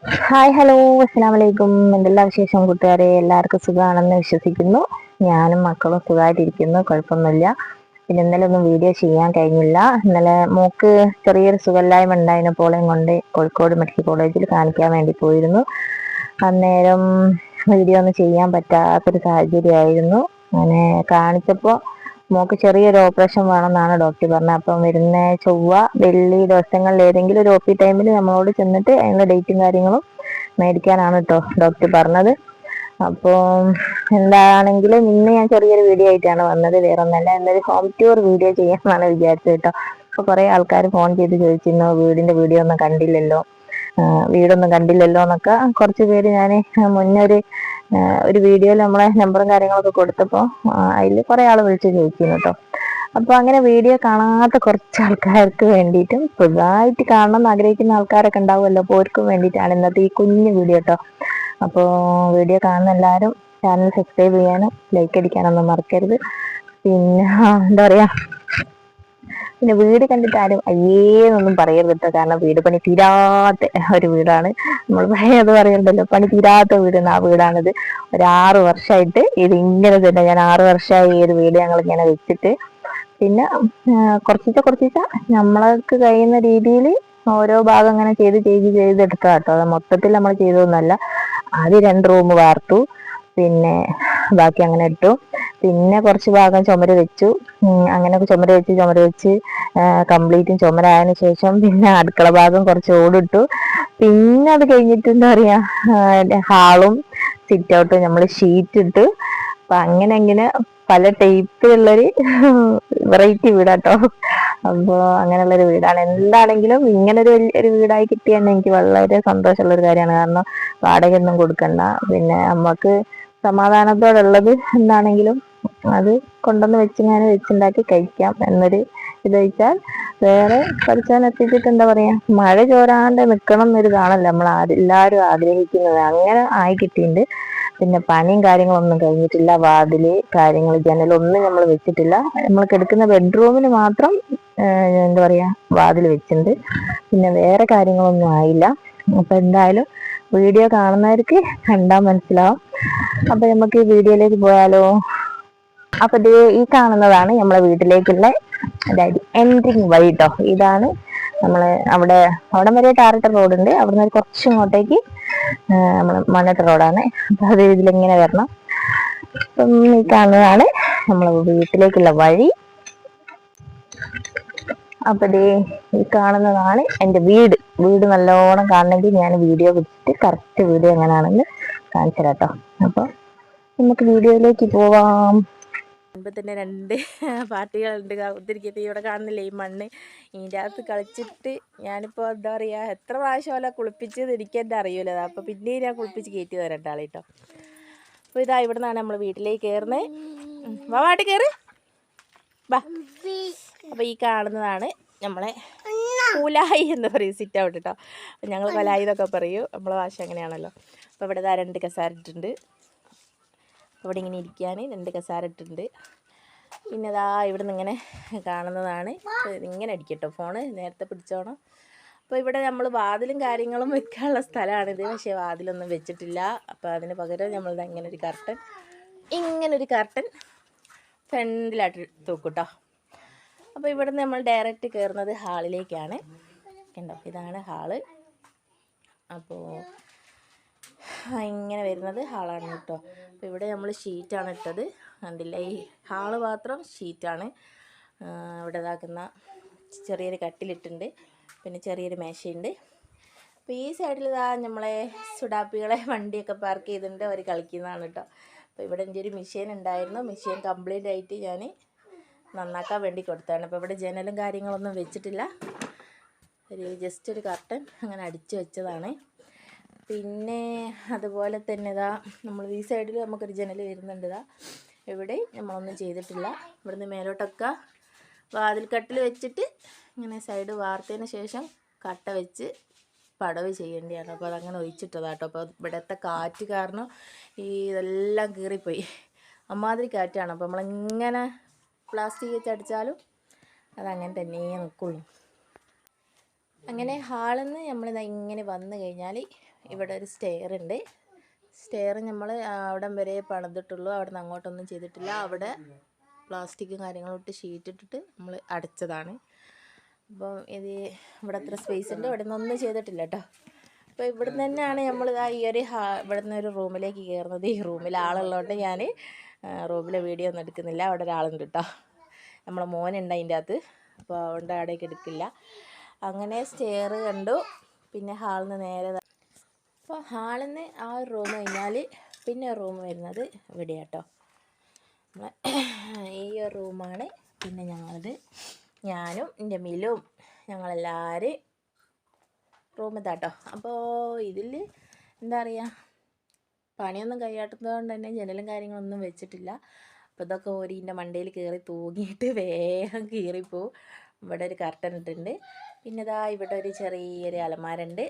Hi hello അസ്സലാമു അലൈക്കും. എന്തെല്ലാം വിശേഷം കൂട്ടുകാരെ? എല്ലാവർക്കും സുഖമാണെന്ന് വിശ്വസിക്കുന്നു. ഞാനും മക്കളും സുഖമായിട്ടിരിക്കുന്നു, കുഴപ്പമൊന്നുമില്ല. പിന്നെ ഇന്നലെ ഒന്നും വീഡിയോ ചെയ്യാൻ കഴിഞ്ഞില്ല. ഇന്നലെ മോക്ക് ചെറിയൊരു സുഖമില്ലായ്മ ഉണ്ടായതിനെപ്പോളെയും കൊണ്ട് കോഴിക്കോട് മെഡിക്കൽ കോളേജിൽ കാണിക്കാൻ വേണ്ടി പോയിരുന്നു. അന്നേരം വീഡിയോ ഒന്നും ചെയ്യാൻ പറ്റാത്തൊരു സാഹചര്യമായിരുന്നു. അങ്ങനെ കാണിച്ചപ്പോൾ മോക്ക് ചെറിയൊരു ഓപ്പറേഷൻ വേണമെന്നാണ് ഡോക്ടർ പറഞ്ഞത്. അപ്പം വരുന്ന ചൊവ്വ വെള്ളി ദിവസങ്ങളിൽ ഏതെങ്കിലും ഒരു OP ടൈമിൽ നമ്മളോട് ചെന്നിട്ട് അതിൻ്റെ ഡേറ്റും കാര്യങ്ങളും മേടിക്കാനാണ് കേട്ടോ ഡോക്ടർ പറഞ്ഞത്. അപ്പോൾ എന്താണെങ്കിലും ഇന്ന് ഞാൻ ചെറിയൊരു വീഡിയോ ആയിട്ടാണ് വന്നത്. വേറെ ഒന്നല്ല, എന്നൊരു ഹോം ടൂർ വീഡിയോ ചെയ്യാമെന്നാണ് വിചാരിച്ചത് കേട്ടോ. അപ്പോൾ കുറേ ആൾക്കാർ ഫോൺ ചെയ്ത് ചോദിച്ചിരുന്നു, വീടിൻ്റെ വീഡിയോ ഒന്നും കണ്ടില്ലല്ലോ, വീടൊന്നും കണ്ടില്ലല്ലോ എന്നൊക്കെ. കുറച്ച് പേര് ഞാൻ മുന്നേ ഒരു വീഡിയോയിൽ നമ്മളെ നമ്പറും കാര്യങ്ങളൊക്കെ കൊടുത്തപ്പോൾ അതിൽ കുറേ ആൾ വിളിച്ച് ചോദിച്ചിരുന്നു കേട്ടോ. അപ്പോൾ അങ്ങനെ വീഡിയോ കാണാത്ത കുറച്ച് ആൾക്കാർക്ക് വേണ്ടിയിട്ടും പുതുതായിട്ട് കാണണം എന്ന് ആഗ്രഹിക്കുന്ന ആൾക്കാരൊക്കെ ഉണ്ടാവുമല്ലോ, അപ്പോൾ അവർക്കും വേണ്ടിയിട്ടാണ് ഇന്നത്തെ ഈ കുഞ്ഞു വീഡിയോ കേട്ടോ. അപ്പോൾ വീഡിയോ കാണുന്ന എല്ലാവരും ചാനൽ സബ്സ്ക്രൈബ് ചെയ്യാനും ലൈക്ക് അടിക്കാനൊന്നും മറക്കരുത്. പിന്നെ എന്താ പറയുക, പിന്നെ വീട് കണ്ടിട്ട് ആരും അയ്യേന്നൊന്നും പറയരുത് കേട്ടോ. കാരണം വീട് പണി തീരാത്ത ഒരു വീടാണ്. നമ്മൾ പഴയത് പറയുന്നുണ്ടല്ലോ, പണി തീരാത്ത വീട് ആ വീടാണിത്. ഒരു 6 വർഷമായിട്ട് ഇത് ഇങ്ങനെ തന്നെ. ഞാൻ 6 വർഷമായി ഈ ഒരു വീട് ഞങ്ങൾ ഇങ്ങനെ വെച്ചിട്ട്. പിന്നെ കുറച്ചിച്ച നമ്മൾക്ക് കഴിയുന്ന രീതിയിൽ ഓരോ ഭാഗം ഇങ്ങനെ ചെയ്തെടുക്കുക കേട്ടോ. അത് മൊത്തത്തിൽ നമ്മൾ ചെയ്തതൊന്നുമല്ല. ആദ്യം 2 റൂം വാർത്തു, പിന്നെ ബാക്കി അങ്ങനെ ഇട്ടു. പിന്നെ കുറച്ച് ഭാഗം ചുമര് വെച്ചു. അങ്ങനെ ചുമര് വെച്ച് കംപ്ലീറ്റും ചുമരായതിനു ശേഷം പിന്നെ അടുക്കള ഭാഗം കുറച്ച് ഓടിട്ടു. പിന്നെ അത് കഴിഞ്ഞിട്ട് എന്താ പറയാ, ഹാളും സിറ്റ് ഔട്ടും നമ്മൾ ഷീറ്റ് ഇട്ടു. അപ്പൊ അങ്ങനെ പല ടൈപ്പിലുള്ളൊരു വെറൈറ്റി വീടാട്ടോ. അപ്പോ അങ്ങനെയുള്ളൊരു വീടാണ്. എന്താണെങ്കിലും ഇങ്ങനൊരു വലിയൊരു വീടായി കിട്ടിയെന്നെ എനിക്ക് വളരെ സന്തോഷമുള്ള ഒരു കാര്യമാണ്. കാരണം വാടകയൊന്നും കൊടുക്കണ്ട, പിന്നെ നമുക്ക് സമാധാനത്തോടെ ഉള്ളത് എന്താണെങ്കിലും അത് കൊണ്ടുവന്ന് വെച്ചുണ്ടാക്കി കഴിക്കാം എന്നൊരു ഇത് വെച്ചാൽ വേറെ പഠിച്ചാൻ എത്തിച്ചിട്ട് എന്താ പറയാ, മഴ ചോരാണ്ട് നിൽക്കണം എന്നൊരിതാണല്ലോ നമ്മൾ എല്ലാവരും ആഗ്രഹിക്കുന്നത്. അങ്ങനെ ആയി കിട്ടിയിട്ടുണ്ട്. പിന്നെ പണിയും കാര്യങ്ങളൊന്നും കഴിഞ്ഞിട്ടില്ല. വാതില് കാര്യങ്ങൾ ജനലൊന്നും നമ്മൾ വെച്ചിട്ടില്ല. നമ്മൾ കിടക്കുന്ന ബെഡ്റൂമിന് മാത്രം എന്താ പറയാ വാതിൽ വെച്ചിട്ടുണ്ട്. പിന്നെ വേറെ കാര്യങ്ങളൊന്നും ആയില്ല. അപ്പൊ എന്തായാലും വീഡിയോ കാണുന്നവർക്ക് കണ്ടാൽ മനസ്സിലാവും. അപ്പൊ നമുക്ക് ഈ വീഡിയോയിലേക്ക് പോയാലോ. അപ്പൊ ഇത് ഈ കാണുന്നതാണ് നമ്മളെ വീട്ടിലേക്കുള്ള, അതായത് എൻട്രിങ് വഴി കേട്ടോ. ഇതാണ് നമ്മള് അവിടെ വരെ ടാറിട്ട റോഡുണ്ട്. അവിടുന്ന് കുറച്ച് ഇങ്ങോട്ടേക്ക് നമ്മള് മണ്ണിട്ട റോഡാണ്. അപ്പൊ അത് ഇതിലിങ്ങനെ വരണം. അപ്പം ഈ കാണുന്നതാണ് നമ്മളെ വീട്ടിലേക്കുള്ള വഴി. അപ്പൊ ഈ കാണുന്നതാണ് എൻ്റെ വീട്. വീട് നല്ലോണം കാണണമെങ്കിൽ ഞാൻ വീഡിയോ പിടിച്ചിട്ട് കറക്റ്റ് വീഡിയോ എങ്ങനെയാണെന്ന് കാണിച്ചു തരാം കേട്ടോ. അപ്പൊ നമുക്ക് വീഡിയോയിലേക്ക് പോവാം. മുൻപ് തന്നെ 2 പാർട്ടികളുണ്ട്. ഒത്തിരിക്കത്ത് ഇവിടെ കാണുന്നില്ലേ ഈ മണ്ണ്, ഇതിൻ്റെ അകത്ത് കളിച്ചിട്ട് ഞാനിപ്പോൾ എന്താ പറയുക, എത്ര പ്രാവശ്യം പോലെ കുളിപ്പിച്ചത് എനിക്കെന്നെ അറിയില്ല. അപ്പോൾ പിന്നെ ഞാൻ കുളിപ്പിച്ച് കയറ്റി തരാം ആളെ കേട്ടോ. അപ്പോൾ ഇതാ ഇവിടെ നിന്നാണ് നമ്മൾ വീട്ടിലേക്ക് കയറുന്നത്. വാട്ടി കയറ് ബാ. അപ്പോൾ ഈ കാണുന്നതാണ് നമ്മളെ കൂലായി എന്ന് പറയും, സിറ്റ് ഔട്ട് കേട്ടോ. അപ്പം ഞങ്ങൾ കൊലായി എന്നൊക്കെ പറയൂ, നമ്മളെ ഭാഷ അങ്ങനെയാണല്ലോ. അപ്പോൾ ഇവിടെ 2 കസാര ഇട്ടിട്ടുണ്ട്. അവിടെ ഇങ്ങനെ ഇരിക്കാൻ 2 കസാര ഇട്ടിട്ടുണ്ട്. പിന്നെ ഇതാ ഇവിടെ നിന്ന് ഇങ്ങനെ കാണുന്നതാണ്. ഇങ്ങനെ അടിക്കട്ടോ ഫോണ്, നേരത്തെ പിടിച്ചോണം. അപ്പോൾ ഇവിടെ നമ്മൾ വാതിലും കാര്യങ്ങളും വെക്കാനുള്ള സ്ഥലമാണിത്. പക്ഷേ വാതിലൊന്നും വെച്ചിട്ടില്ല. അപ്പോൾ അതിന് പകരം നമ്മളിത് ഇങ്ങനൊരു കർട്ടൻ ഫ്രണ്ടിലായിട്ട് തൂക്കും കേട്ടോ. അപ്പോൾ ഇവിടെ നിന്ന് നമ്മൾ ഡയറക്റ്റ് കയറുന്നത് ഹാളിലേക്കാണ്. കണ്ടോ, ഇതാണ് ഹാള്. അപ്പോൾ ഇങ്ങനെ വരുന്നത് ഹാളാണ് കേട്ടോ. അപ്പോൾ ഇവിടെ നമ്മൾ ഷീറ്റാണ് ഇട്ടത്, കണ്ടില്ല. ഈ ഹാള് മാത്രം ഷീറ്റാണ്. ഇവിടെ ഇതാക്കുന്ന ചെറിയൊരു കട്ടിലിട്ടുണ്ട്, പിന്നെ ചെറിയൊരു മേശയുണ്ട്. അപ്പോൾ ഈ സൈഡിൽ ഇതാ നമ്മളെ സുഡാപ്പികളെ വണ്ടിയൊക്കെ പാർക്ക് ചെയ്തിട്ടുണ്ട്, അവർ കളിക്കുന്നതാണ് കേട്ടോ. അപ്പോൾ ഇവിടെ എൻ്റെ ഒരു മെഷീൻ ഉണ്ടായിരുന്നു. മെഷീൻ കംപ്ലീറ്റ് ആയിട്ട് ഞാൻ നന്നാക്കാൻ വേണ്ടി കൊടുത്തതാണ്. അപ്പോൾ ഇവിടെ ജനലും കാര്യങ്ങളൊന്നും വെച്ചിട്ടില്ല. ജസ്റ്റ് ഒരു കർട്ടൻ അങ്ങനെ അടിച്ചു വെച്ചതാണ്. പിന്നെ അതുപോലെ തന്നെ ഇതാ നമ്മൾ ഈ സൈഡിൽ നമുക്കൊരു ജനൽ വരുന്നുണ്ട്. ഇതാ ഇവിടെ നമ്മളൊന്നും ചെയ്തിട്ടില്ല. ഇവിടുന്ന് മേലോട്ടൊക്കെ വാതിൽ കട്ടിൽ വെച്ചിട്ട് ഇങ്ങനെ സൈഡ് വാർത്തതിന് ശേഷം കട്ട വെച്ച് പടവ് ചെയ്യേണ്ടതാണ്. അപ്പോൾ അതങ്ങനെ ഒഴിച്ചിട്ടതാട്ടോ. അപ്പോൾ ഇവിടുത്തെ കാറ്റ് കാരണം ഇതെല്ലാം കീറിപ്പോയി, അമ്മാതിരി കാറ്റാണ്. അപ്പോൾ നമ്മളിങ്ങനെ പ്ലാസ്റ്റിക് വെച്ച് അടിച്ചാലും അതങ്ങനെ തന്നെ നിൽക്കുള്ളൂ. അങ്ങനെ ഹാളിൽ നിന്ന് നമ്മളിതാ ഇങ്ങനെ വന്നു കഴിഞ്ഞാൽ ഇവിടെ ഒരു സ്റ്റെയർ ഉണ്ട്. സ്റ്റെയർ നമ്മൾ അവിടം വരെ പണിതിട്ടുള്ളൂ, അവിടെ നിന്ന് അങ്ങോട്ടൊന്നും ചെയ്തിട്ടില്ല. അവിടെ പ്ലാസ്റ്റിക്കും കാര്യങ്ങളും ഇട്ട് ഷീറ്റ് ഇട്ടിട്ട് നമ്മൾ അടച്ചതാണ്. അപ്പോൾ ഇത് ഇവിടെ അത്ര സ്പേസ് ഉണ്ട്, ഇവിടെ നിന്നൊന്നും ചെയ്തിട്ടില്ല കേട്ടോ. അപ്പോൾ ഇവിടുന്ന് തന്നെയാണ് നമ്മൾ ഈ ഒരു ഇവിടെ നിന്ന് ഒരു റൂമിലേക്ക് കയറുന്നത്. ഈ റൂമിൽ ആളുള്ളതുകൊണ്ട് ഞാൻ റൂമിലെ വീഡിയോ ഒന്നും എടുക്കുന്നില്ല. അവിടെ ഒരാളുണ്ട് കേട്ടോ, നമ്മളെ മോനുണ്ട് അതിൻ്റെ അകത്ത്, അപ്പോൾ അതുകൊണ്ട് അവിടേക്ക് എടുക്കില്ല. അങ്ങനെ സ്റ്റെയർ കണ്ടു. പിന്നെ ഹാളിൽ നിന്ന് നേരെ, അപ്പോൾ ഹാളിൽ നിന്ന് ആ ഒരു റൂം കഴിഞ്ഞാൽ പിന്നെ റൂം വരുന്നത് ഇവിടെ കേട്ടോ. ഈ ഒരു റൂമാണ് പിന്നെ ഞങ്ങളത്, ഞാനും എൻ്റെ മിലും ഞങ്ങളെല്ലാവരും റൂം ഇതാട്ടോ. അപ്പോൾ ഇതിൽ എന്താ പറയുക, പണിയൊന്നും കഴിയാത്തത് കൊണ്ട് തന്നെ ജനലും കാര്യങ്ങളൊന്നും വെച്ചിട്ടില്ല. അപ്പോൾ ഇതൊക്കെ ഓരീൻ്റെ മണ്ടയിൽ കയറി തൂങ്ങിയിട്ട് വേഗം കീറിപ്പോവും. ഇവിടെ ഒരു കർട്ടൻ ഇട്ടിട്ടുണ്ട്. പിന്നെ ഇതാ ഇവിടെ ഒരു ചെറിയൊരു അലമാരുണ്ട്.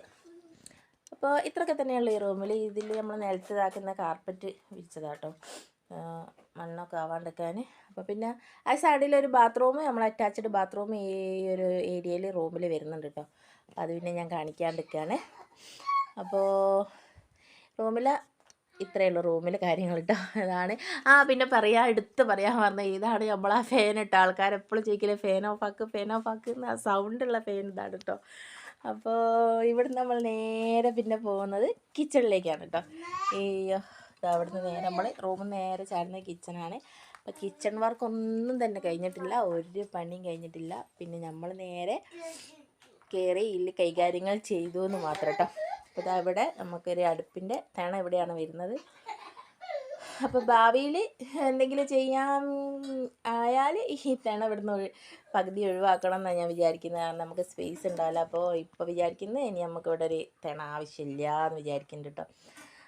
അപ്പോൾ ഇത്രയൊക്കെ തന്നെയുള്ള ഈ റൂമിൽ. ഇതിൽ നമ്മൾ നിലത്ത് ഇതാക്കുന്ന കാർപ്പറ്റ് വിരിച്ചതാട്ടോ, മണ്ണൊക്കെ ആവാണ്ടിരിക്കാൻ. അപ്പോൾ പിന്നെ ആ സൈഡിലൊരു ബാത്റൂം, നമ്മൾ അറ്റാച്ച്ഡ് ബാത്റൂം ഈ ഒരു ഏരിയയിൽ റൂമിൽ വരുന്നുണ്ട് കേട്ടോ. അപ്പോൾ അത് പിന്നെ ഞാൻ കാണിക്കാണ്ടിരിക്കുകയാണ്. അപ്പോൾ റൂമിൽ ഇത്രയേ ഉള്ളൂ റൂമിൽ കാര്യങ്ങൾ കേട്ടോ. ഇതാണ് പിന്നെ എടുത്ത് പറയാൻ പറഞ്ഞത് ഇതാണ് നമ്മൾ ആ ഫാൻ ഇട്ട ആൾക്കാർ എപ്പോഴും ചോദിക്കില്ലേ ഫാൻ ഓഫ് ആക്ക് എന്ന സൗണ്ടുള്ള ഫാൻ ഇതാണ് കേട്ടോ. അപ്പോൾ ഇവിടുന്ന് നമ്മൾ നേരെ പിന്നെ പോകുന്നത് കിച്ചണിലേക്കാണ് കേട്ടോ. അവിടുന്ന് നേരെ നമ്മൾ റൂമിൽ നേരെ ചാടുന്ന കിച്ചണാണ്. അപ്പോൾ കിച്ചൺ വർക്ക് ഒന്നും തന്നെ കഴിഞ്ഞിട്ടില്ല, ഒരു പണിയും കഴിഞ്ഞിട്ടില്ല. പിന്നെ നമ്മൾ നേരെ കയറി ഇതിൽ കൈകാര്യങ്ങൾ ചെയ്തു എന്ന് മാത്രം കേട്ടോ. അപ്പോൾ ഇതാ ഇവിടെ നമുക്കൊരു അടുപ്പിൻ്റെ തേണ ഇവിടെയാണ് വരുന്നത്. അപ്പോൾ ഭാവിയിൽ എന്തെങ്കിലും ചെയ്യാൻ ആയാൽ ഈ തേണ ഇവിടുന്ന് പകുതി ഒഴിവാക്കണം എന്നാണ് ഞാൻ വിചാരിക്കുന്നത്. കാരണം നമുക്ക് സ്പേസ് ഉണ്ടാവില്ല. അപ്പോൾ ഇപ്പോൾ വിചാരിക്കുന്നത് ഇനി നമുക്ക് ഇവിടെ ഒരു തേണ ആവശ്യമില്ല എന്ന് വിചാരിക്കുന്നുണ്ട് കേട്ടോ.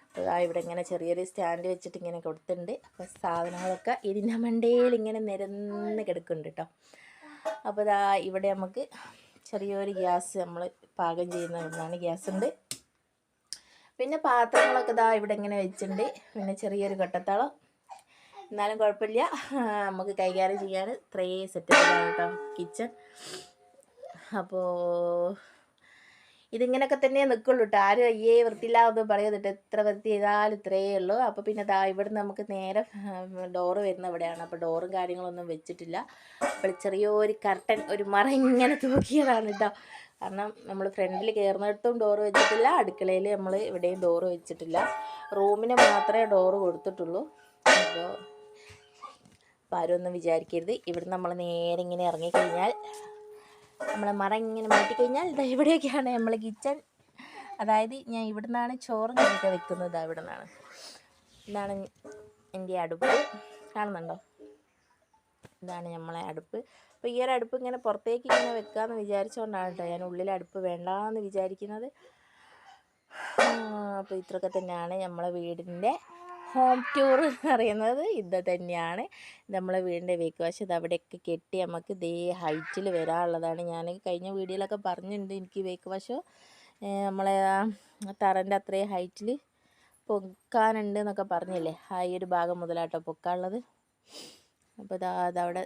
അപ്പോൾ ഇവിടെ ഇങ്ങനെ ചെറിയൊരു സ്റ്റാൻഡ് വെച്ചിട്ട് ഇങ്ങനെ കൊടുത്തിട്ടുണ്ട്. അപ്പോൾ സാധനങ്ങളൊക്കെ ഇതിൻ്റെ മണ്ടയിൽ ഇങ്ങനെ നിരന്ന് കിടക്കുന്നുണ്ട് കേട്ടോ. അപ്പോൾ ഇവിടെ നമുക്ക് ചെറിയൊരു ഗ്യാസ് നമ്മൾ പാകം ചെയ്യുന്ന ഒന്നാണ്, ഗ്യാസ് ഉണ്ട്. പിന്നെ പാത്രങ്ങളൊക്കെ ഇവിടെ ഇങ്ങനെ വെച്ചിട്ടുണ്ട്. പിന്നെ ചെറിയൊരു കട്ടത്തളം, എന്നാലും കുഴപ്പമില്ല, നമുക്ക് കൈകാര്യം ചെയ്യാൻ ഇത്രയും സെറ്റപ്പാണ് കേട്ടോ കിച്ചൺ. അപ്പോൾ ഇതിങ്ങനെയൊക്കെ തന്നെ നിൽക്കുള്ളൂ കേട്ടോ. ആരും അയ്യേ വൃത്തിയില്ലാതെ പറയുന്നിട്ട്, എത്ര വൃത്തി ചെയ്താലും ഇത്രയേ ഉള്ളൂ. അപ്പോൾ പിന്നെ ഇവിടുന്ന് നമുക്ക് നേരെ ഡോറ് വരുന്ന ഇവിടെയാണ്. അപ്പോൾ ഡോറും കാര്യങ്ങളൊന്നും വെച്ചിട്ടില്ല. അപ്പോൾ ചെറിയൊരു കർട്ടൻ, ഒരു മറ ഇങ്ങനെ തൂക്കിയതാണ് കേട്ടോ. കാരണം നമ്മൾ ഫ്രണ്ടിൽ കയറുന്നിടത്തും ഡോറ് വെച്ചിട്ടില്ല, അടുക്കളയിൽ നമ്മൾ ഇവിടെയും ഡോറ് വെച്ചിട്ടില്ല. റൂമിന് മാത്രമേ ഡോറ് കൊടുത്തിട്ടുള്ളൂ. അപ്പോൾ ആരും ഒന്നും വിചാരിക്കരുത്. ഇവിടെ നമ്മൾ നേരെ ഇങ്ങനെ ഇറങ്ങിക്കഴിഞ്ഞാൽ, നമ്മളെ മറ ഇങ്ങനെ മാറ്റിക്കഴിഞ്ഞാൽ ഇവിടെയൊക്കെയാണ് നമ്മൾ കിച്ചൺ. അതായത് ഞാൻ ഇവിടെ നിന്നാണ് ചോറും കറിയൊക്കെ വെക്കുന്നത്. ഇവിടെ നിന്നാണ്, ഇതാണ് എൻ്റെ അടുപ്പ്, കാണുന്നുണ്ടോ? ഇതാണ് നമ്മളെ അടുപ്പ്. അപ്പോൾ ഈ ഒരു അടുപ്പ് ഇങ്ങനെ പുറത്തേക്ക് ഇങ്ങനെ വെക്കാമെന്ന് വിചാരിച്ചുകൊണ്ടാണ് കേട്ടോ ഞാൻ ഉള്ളിൽ അടുപ്പ് വേണ്ടാന്ന് വിചാരിക്കുന്നത്. അപ്പോൾ ഇത്രയൊക്കെ തന്നെയാണ് നമ്മളെ വീടിൻ്റെ ഹോം ടൂർ എന്ന് പറയുന്നത്. ഇത് തന്നെയാണ് നമ്മളെ വീടിൻ്റെ വേക്കുവശം. ഇത് അവിടെയൊക്കെ കെട്ടി നമുക്ക് ഇതേ ഹൈറ്റിൽ വരാനുള്ളതാണ്. ഞാൻ കഴിഞ്ഞ വീഡിയോയിലൊക്കെ പറഞ്ഞിട്ടുണ്ട്, എനിക്ക് വേക്കുവശം നമ്മളെ തറൻ്റെ അത്രയും ഹൈറ്റിൽ പൊക്കാനുണ്ട് എന്നൊക്കെ പറഞ്ഞില്ലേ. ഈ ഒരു ഭാഗം മുതലാട്ടോ പൊക്കാനുള്ളത്. അപ്പോൾ അതവിടെ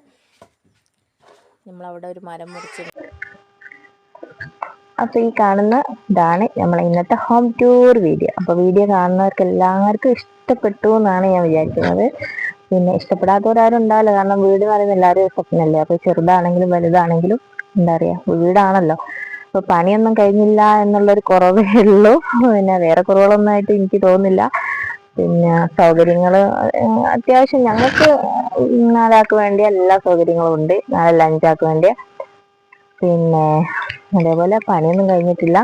നമ്മളവിടെ ഒരു മരം മുറിച്ച്. അപ്പോൾ ഈ കാണുന്ന ഇതാണ് നമ്മളെ ഇന്നത്തെ ഹോം ടൂർ വീഡിയോ. അപ്പോൾ വീഡിയോ കാണുന്നവർക്ക് എല്ലാവർക്കും ഇഷ്ടപ്പെട്ടു എന്നാണ് ഞാൻ വിചാരിക്കുന്നത്. പിന്നെ ഇഷ്ടപ്പെടാത്തവരാരും ഉണ്ടാവില്ല, കാരണം വീട് എന്ന് പറയുന്നത് എല്ലാവരും സ്വപ്നമല്ലേ. അപ്പോൾ ചെറുതാണെങ്കിലും വലുതാണെങ്കിലും എന്താ പറയുക, വീടാണല്ലോ. അപ്പോൾ പണിയൊന്നും കഴിഞ്ഞില്ല എന്നുള്ളൊരു കുറവേ ഉള്ളൂ. പിന്നെ വേറെ കുറവുകളൊന്നും ആയിട്ട് എനിക്ക് തോന്നുന്നില്ല. പിന്നെ സൗകര്യങ്ങൾ അത്യാവശ്യം ഞങ്ങൾക്ക് 4 ആൾക്ക് വേണ്ടിയ എല്ലാ സൗകര്യങ്ങളും ഉണ്ട്, 4-5 ആൾക്ക് വേണ്ടിയ. പിന്നെ അതേപോലെ പണിയൊന്നും കഴിഞ്ഞിട്ടില്ല.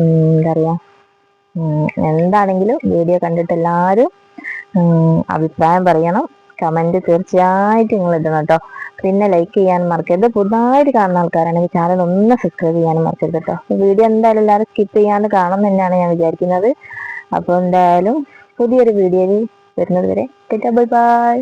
എന്താ പറയുക, എന്താണെങ്കിലും വീഡിയോ കണ്ടിട്ട് എല്ലാവരും അഭിപ്രായം പറയണം. കമൻറ്റ് തീർച്ചയായിട്ടും നിങ്ങൾ ഇടണം കേട്ടോ. പിന്നെ ലൈക്ക് ചെയ്യാനും മറക്കരുത്. പുതുതായിട്ട് കാണുന്ന ആൾക്കാരാണെങ്കിൽ ചാനൽ ഒന്ന് സബ്സ്ക്രൈബ് ചെയ്യാനും മറക്കരുത് കേട്ടോ. വീഡിയോ എന്തായാലും എല്ലാവരും സ്കിപ്പ് ചെയ്യാണ്ട് കാണും തന്നെയാണ് ഞാൻ വിചാരിക്കുന്നത്. അപ്പോൾ എന്തായാലും പുതിയൊരു വീഡിയോയിൽ വരുന്നത് വരെ ബൈ ബൈ.